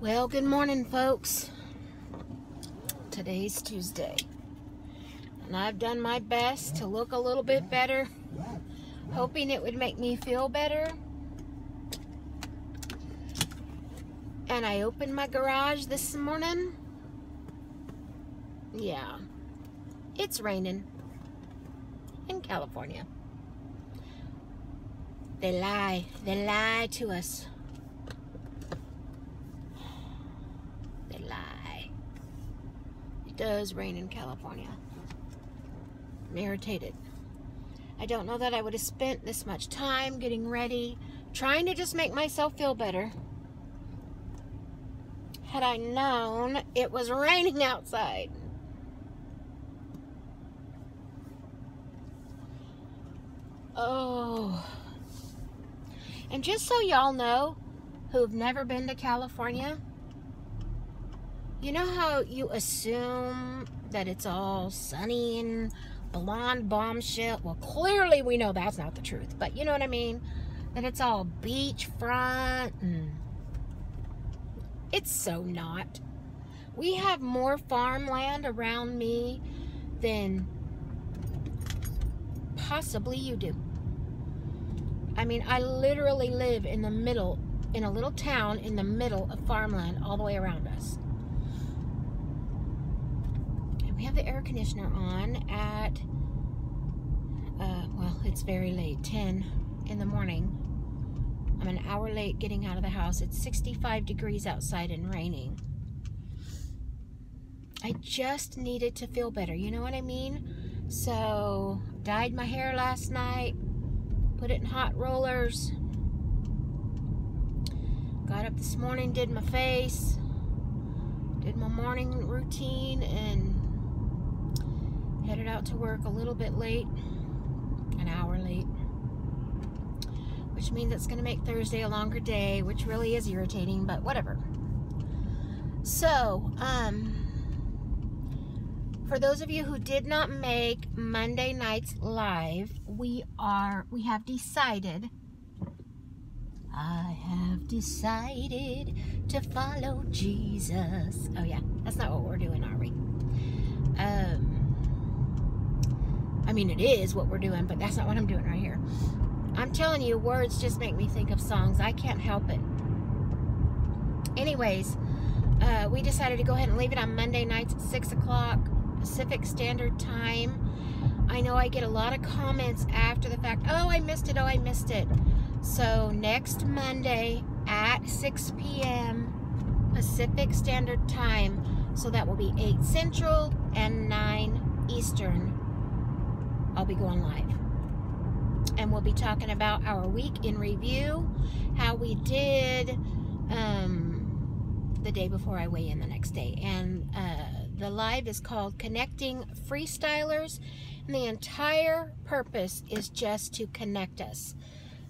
Well, good morning, folks. Today's Tuesday, and I've done my best to look a little bit better, hoping it would make me feel better. And I opened my garage this morning. Yeah, it's raining in California. They lie to us. They lie. It does rain in California. I'm irritated. I don't know that I would have spent this much time getting ready, trying to just make myself feel better, had I known it was raining outside. Oh. And just so y'all know, who've never been to California, you know how you assume that it's all sunny and blonde bombshell? Well, clearly we know that's not the truth, but you know what I mean? That it's all beachfront, and it's so not. We have more farmland around me than possibly you do. I mean, I literally live in the middle, in a little town in the middle of farmland all the way around us. And we have the air conditioner on at, well, it's very late, 10 in the morning. I'm an hour late getting out of the house. It's 65 degrees outside and raining. I just needed to feel better, you know what I mean? So, dyed my hair last night, put it in hot rollers, got up this morning, did my face, did my morning routine, and headed out to work a little bit late, an hour late, which means it's going to make Thursday a longer day, which really is irritating, but whatever. So, for those of you who did not make Monday night's live, I have decided to follow Jesus. Oh yeah, that's not what we're doing, are we? I mean, it is what we're doing, but that's not what I'm doing right here. I'm telling you, words just make me think of songs. I can't help it. Anyways, we decided to go ahead and leave it on Monday nights at 6 o'clock Pacific Standard Time. I know I get a lot of comments after the fact. Oh, I missed it. Oh, I missed it. So next Monday at 6 p.m. Pacific Standard Time. So that will be 8 Central and 9 Eastern. I'll be going live. And we'll be talking about our week in review, how we did the day before I weigh in the next day. And the live is called Connecting Freestylers, and the entire purpose is just to connect us.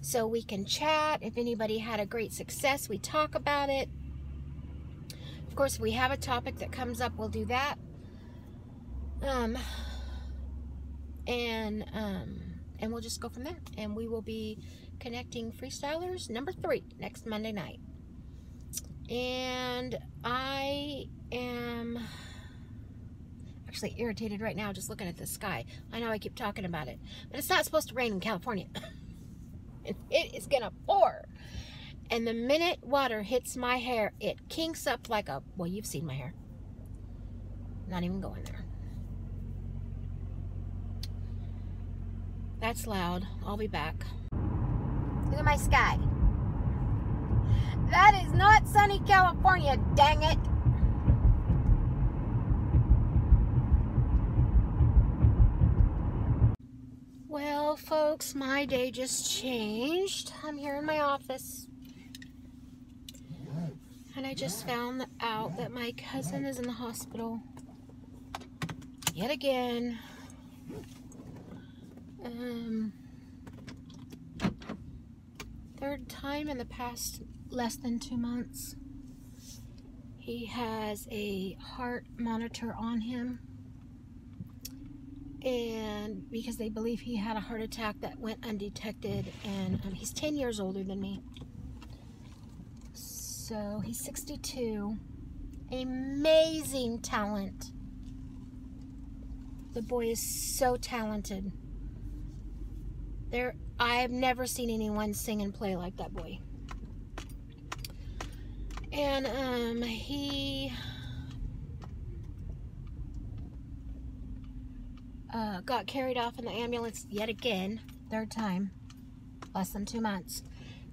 So we can chat. If anybody had a great success, we talk about it. Of course, if we have a topic that comes up, we'll do that. And we'll just go from there. And we will be connecting Freestylers number 3 next Monday night. And I am actually irritated right now just looking at the sky. I know I keep talking about it, but it's not supposed to rain in California. And it is gonna pour. And the minute water hits my hair, it kinks up like a, well, you've seen my hair. Not even going there. That's loud. I'll be back. Look at my sky. That is not sunny California, dang it. Well, folks, my day just changed. I'm here in my office. And I just found out that my cousin is in the hospital. Yet again. Third time in the past less than 2 months. He has a heart monitor on him, and because they believe he had a heart attack that went undetected, and he's 10 years older than me. So he's 62. Amazing talent. The boy is so talented. I've never seen anyone sing and play like that boy. And he got carried off in the ambulance yet again, third time, less than 2 months,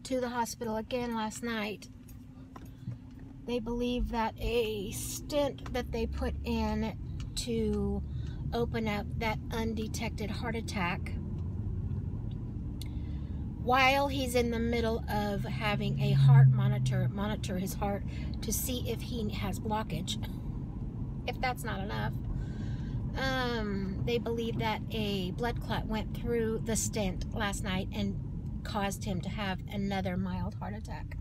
to the hospital again last night. They believe that a stent that they put in to open up that undetected heart attack while he's in the middle of having a heart monitor his heart to see if he has blockage. If that's not enough, they believe that a blood clot went through the stent last night and caused him to have another mild heart attack.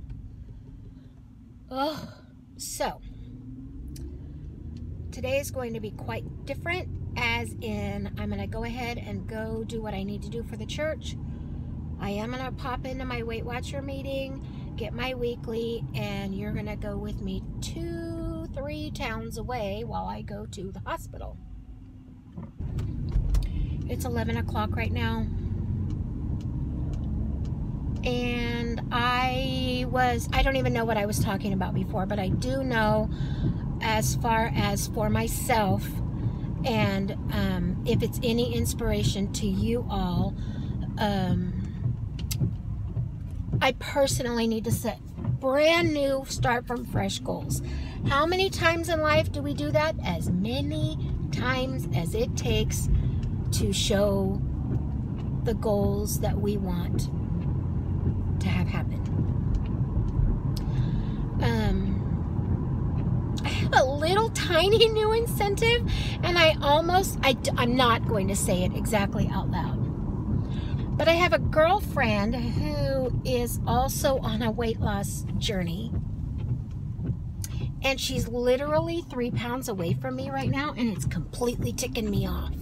Oh, so today is going to be quite different, as in I'm going to go ahead and go do what I need to do for the church. I am going to pop into my Weight Watcher meeting, get my weekly, and you're going to go with me 2-3 towns away while I go to the hospital. It's 11 o'clock right now. And I don't even know what I was talking about before, but I do know, as far as for myself, and if it's any inspiration to you all, I personally need to set brand new, start from fresh goals. How many times in life do we do that? As many times as it takes to show the goals that we want to have happen. I have a little tiny new incentive, and I'm not going to say it exactly out loud, but I have a girlfriend who is also on a weight loss journey, and she's literally 3 pounds away from me right now, and it's completely ticking me off.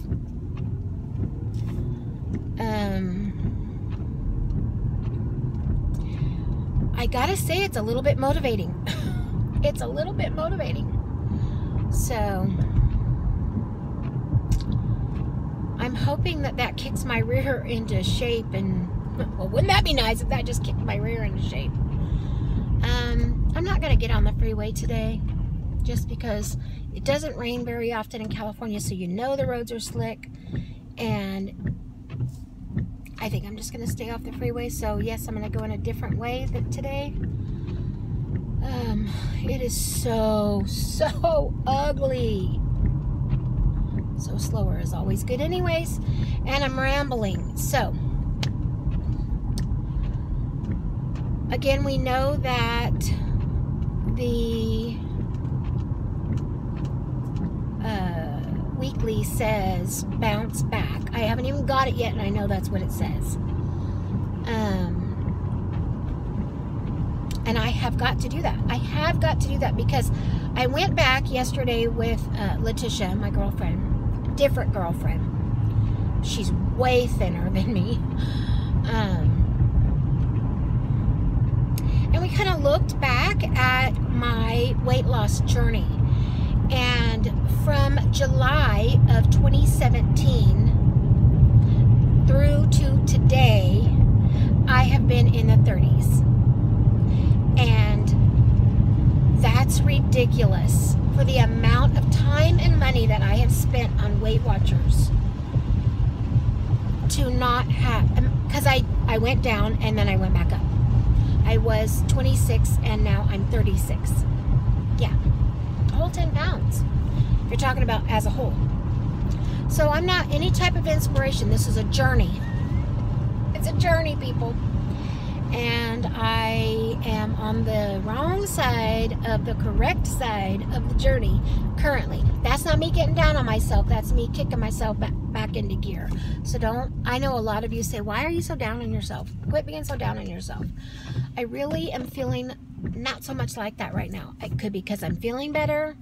I gotta say, it's a little bit motivating. It's a little bit motivating. So I'm hoping that kicks my rear into shape, and well, wouldn't that be nice if that just kicked my rear into shape? I'm not gonna get on the freeway today, just because it doesn't rain very often in California, so you know the roads are slick, and I think I'm just going to stay off the freeway. So yes, I'm going to go in a different way today. It is so ugly. So slower is always good anyways. And I'm rambling. So, again, we know that the weekly says bounce back. I haven't even got it yet, and I know that's what it says. And I have got to do that. I have got to do that because I went back yesterday with Letitia, my girlfriend, different girlfriend. She's way thinner than me. And we kind of looked back at my weight loss journey. And from July of 2017 through to today, I have been in the 30s. And that's ridiculous for the amount of time and money that I have spent on Weight Watchers to not have, because I went down and then I went back up. I was 26 and now I'm 36. Yeah. A whole 10 pounds, if you're talking about as a whole. So I'm not any type of inspiration. This is a journey. It's a journey, people. And I am on the wrong side of the correct side of the journey currently. That's not me getting down on myself. That's me kicking myself back into gear. So I know a lot of you say, why are you so down on yourself? Quit being so down on yourself. I really am feeling not so much like that right now. It could be because I'm feeling better.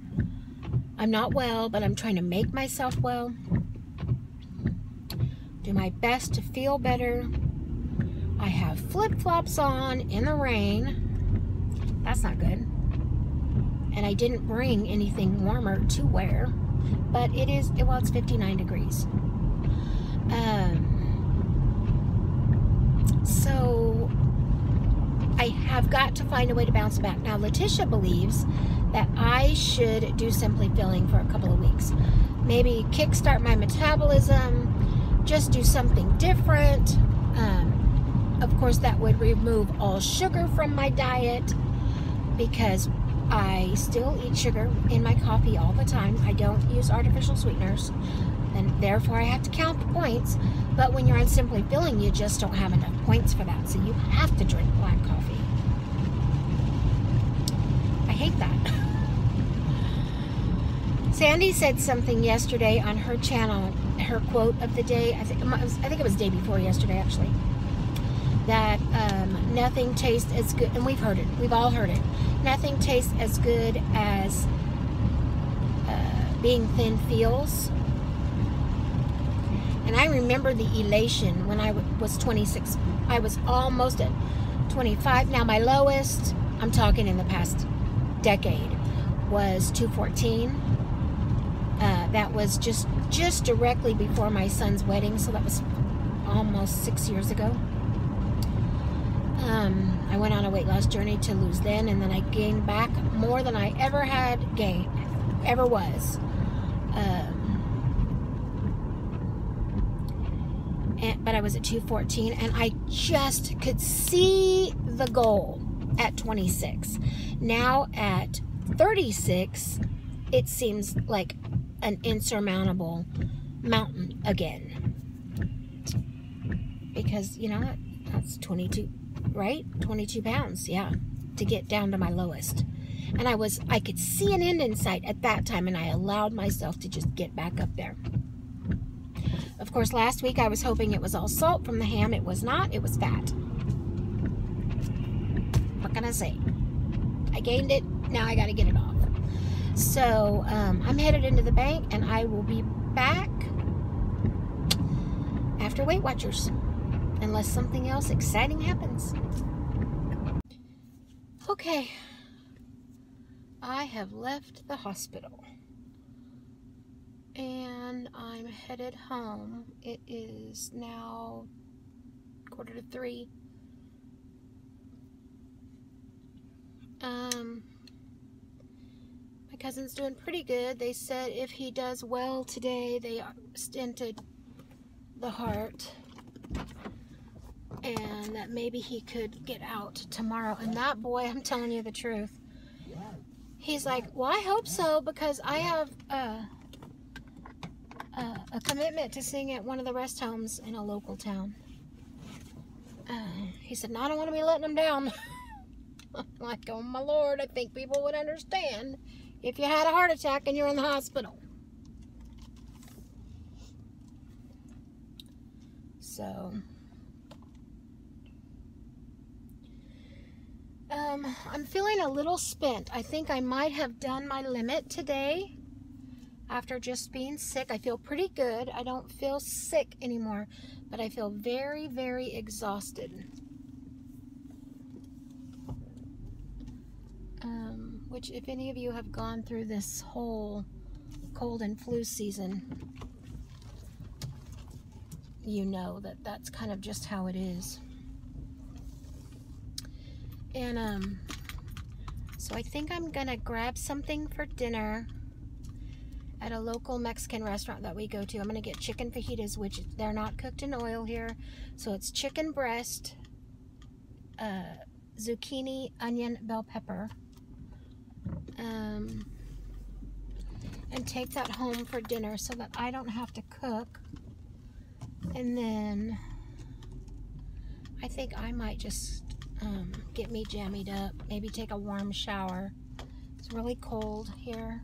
I'm not well, but I'm trying to make myself well. Do my best to feel better. I have flip-flops on in the rain. That's not good. And I didn't bring anything warmer to wear, but it is, well, it's 59 degrees. So I have got to find a way to bounce back. Now, Letitia believes that I should do Simply Feeling for a couple of weeks. Maybe kickstart my metabolism, just do something different. Of course, that would remove all sugar from my diet, because I still eat sugar in my coffee all the time. I don't use artificial sweeteners, and therefore I have to count the points. But when you're on Simply Feeling, you just don't have enough points for that, so you have to drink black coffee. I hate that. Sandy said something yesterday on her channel, her quote of the day, I think it was the day before yesterday, actually, that nothing tastes as good, and we've heard it, we've all heard it, nothing tastes as good as being thin feels. And I remember the elation when I was 26. I was almost at 25. Now my lowest, I'm talking in the past decade, was 214. That was just directly before my son's wedding, so that was almost 6 years ago. I went on a weight loss journey to lose then, and then I gained back more than I ever had gained, ever was. But I was at 214, and I just could see the goal at 26. Now at 36, it seems like an insurmountable mountain again. Because, you know, that's 22, right? 22 pounds, yeah, to get down to my lowest. And I could see an end in sight at that time, and I allowed myself to just get back up there. Of course, last week I was hoping it was all salt from the ham. It was not. It was fat. What can I say? I gained it. Now I got to get it off. So I'm headed into the bank, and I will be back after Weight Watchers, unless something else exciting happens. Okay. I have left the hospital, and I'm headed home. It is now 2:45. My cousin's doing pretty good. They said if he does well today, they stented the heart, and that maybe he could get out tomorrow. And that boy, I'm telling you the truth, he's like, well, I hope so, because I have a commitment to sing at one of the rest homes in a local town. He said, no, I don't want to be letting them down. I'm like, oh my Lord, I think people would understand if you had a heart attack and you're in the hospital. So, I'm feeling a little spent. I think I might have done my limit today after just being sick. I feel pretty good. I don't feel sick anymore, but I feel very, very exhausted. Which, if any of you have gone through this whole cold and flu season, you know that that's kind of just how it is. And so I think I'm gonna grab something for dinner at a local Mexican restaurant that we go to. I'm gonna get chicken fajitas, which they're not cooked in oil here, so it's chicken breast, zucchini, onion, bell pepper, and take that home for dinner so that I don't have to cook. And then I think I might just get me jammied up, maybe take a warm shower. It's really cold here.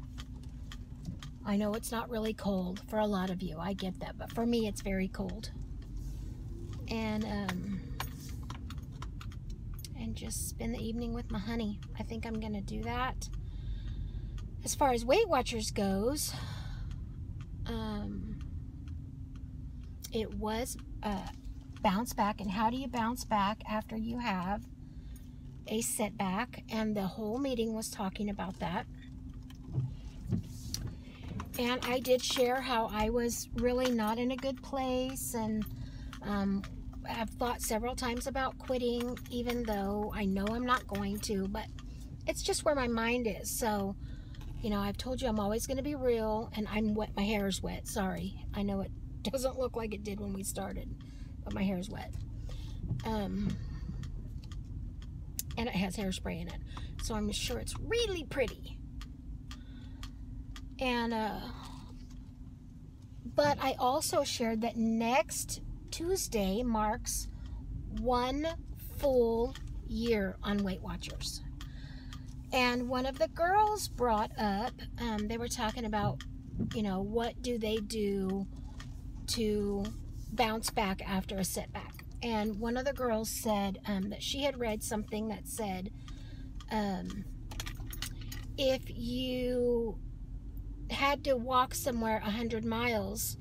I know it's not really cold for a lot of you, I get that, but for me it's very cold. And just spend the evening with my honey. I think I'm gonna do that. As far as Weight Watchers goes, it was bounce back. And how do you bounce back after you have a setback, and the whole meeting was talking about that. And I did share how I was really not in a good place, and I've thought several times about quitting, even though I know I'm not going to, but it's just where my mind is. So, you know, I've told you I'm always going to be real, and I'm wet. My hair is wet. Sorry. I know it doesn't look like it did when we started, but my hair is wet. And it has hairspray in it, so I'm sure it's really pretty. And but I also shared that next Tuesday marks 1 full year on Weight Watchers. And one of the girls brought up, they were talking about, you know, what do they do to bounce back after a setback. And one of the girls said that she had read something that said, if you had to walk somewhere 100 miles,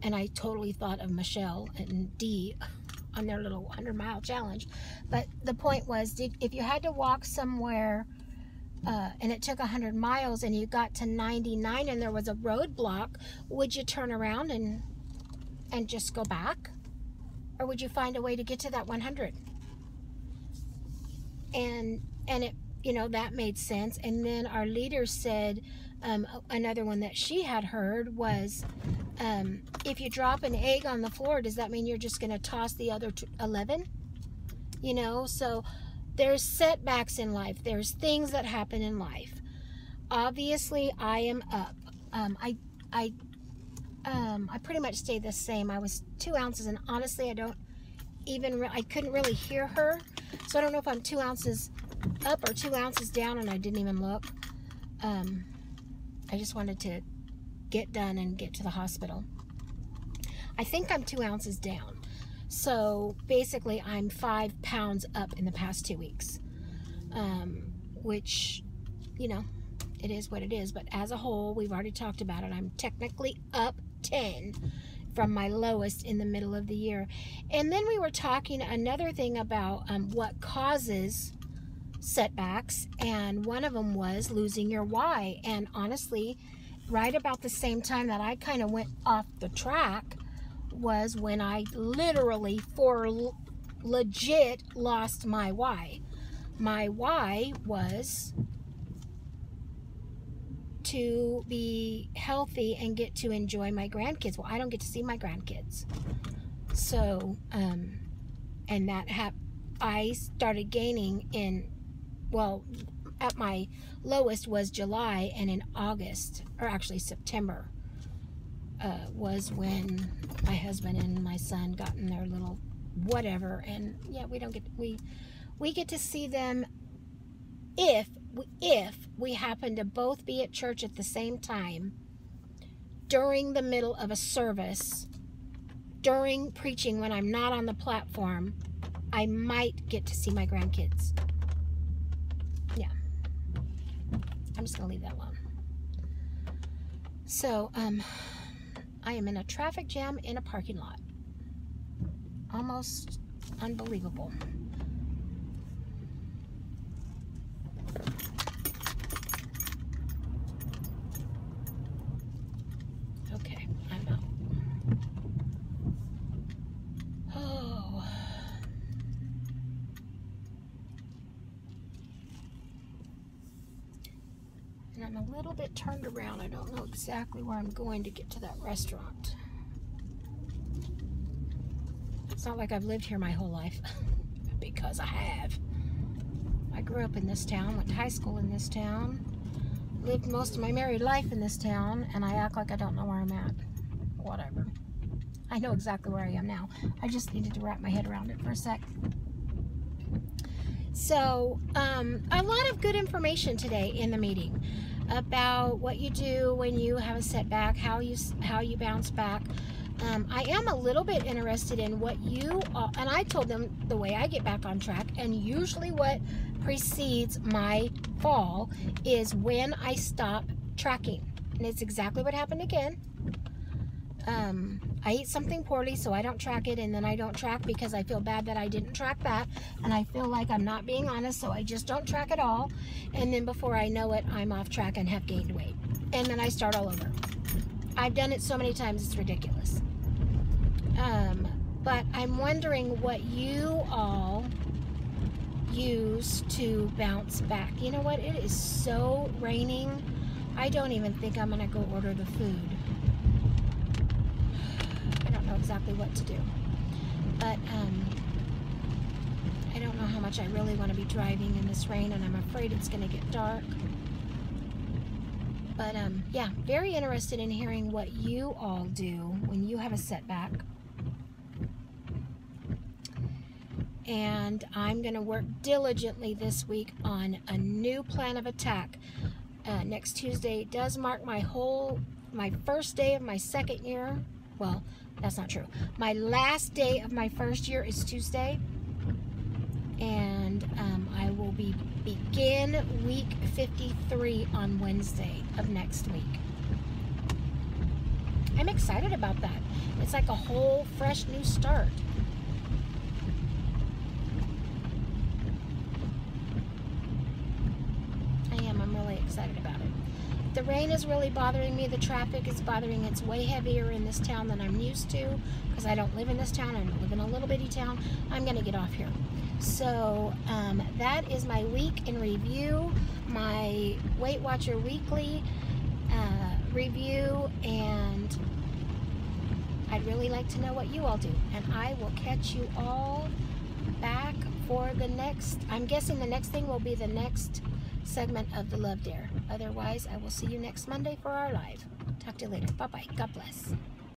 and I totally thought of Michelle and Dee on their little 100-mile challenge, but the point was, if you had to walk somewhere and it took 100 miles and you got to 99 and there was a roadblock, would you turn around and just go back? Or would you find a way to get to that 100? And it, you know, that made sense. And then our leader said, another one that she had heard was, if you drop an egg on the floor, does that mean you're just going to toss the other 11? You know, so there's setbacks in life. There's things that happen in life. Obviously, I am up. I pretty much stayed the same. I was 2 ounces, and honestly, I couldn't really hear her. So I don't know if I'm 2 ounces up or 2 ounces down, and I didn't even look. I just wanted to get done and get to the hospital. I think I'm 2 ounces down. So basically I'm 5 pounds up in the past 2 weeks, which, you know, it is what it is. But as a whole, we've already talked about it. I'm technically up 10 from my lowest in the middle of the year. And then we were talking another thing about what causes setbacks, and one of them was losing your why. And honestly, right about the same time that I kind of went off the track was when I literally, for legit, lost my why. My why was to be healthy and get to enjoy my grandkids. Well, I don't get to see my grandkids. So, and that I started gaining in, well, at my lowest was July, and in August, or actually September, was when my husband and my son got in their little whatever. And yeah, we get to see them if we happen to both be at church at the same time, during the middle of a service, during preaching when I'm not on the platform. I might get to see my grandkids. Yeah, I'm just gonna leave that alone. So I am in a traffic jam in a parking lot. Almost unbelievable. Okay, I'm out. Oh. And I'm a little bit turned around. I don't know exactly where I'm going to get to that restaurant. It's not like I've lived here my whole life, because I have. I grew up in this town, went to high school in this town, lived most of my married life in this town, and I act like I don't know where I'm at. Whatever. I know exactly where I am now. I just needed to wrap my head around it for a sec. So, a lot of good information today in the meeting about what you do when you have a setback, how you bounce back. I am a little bit interested in what you all, and I told them the way I get back on track, and usually what precedes my fall is when I stop tracking. And it's exactly what happened again. I eat something poorly, so I don't track it, and then I don't track because I feel bad that I didn't track that, and I feel like I'm not being honest, so I just don't track at all, and then before I know it, I'm off track and have gained weight, and then I start all over. I've done it so many times, it's ridiculous. But I'm wondering what you all use to bounce back. You know what? It is so raining. I don't even think I'm gonna go order the food. I don't know exactly what to do. But I don't know how much I really want to be driving in this rain, and I'm afraid it's gonna get dark. But yeah, very interested in hearing what you all do when you have a setback. And I'm going to work diligently this week on a new plan of attack. Next Tuesday does mark my first day of my second year. Well, that's not true. My last day of my first year is Tuesday. And I will begin week 53 on Wednesday of next week. I'm excited about that. It's like a whole fresh new start. I'm really excited about it. The rain is really bothering me. The traffic is bothering. It's way heavier in this town than I'm used to because I don't live in this town. I live in a little bitty town. I'm going to get off here. So that is my week in review, my Weight Watcher Weekly review, and I'd really like to know what you all do. And I will catch you all back for the next, I'm guessing the next thing will be the next segment of the Love Dare. Otherwise, I will see you next Monday for our live. Talk to you later. Bye-bye. God bless.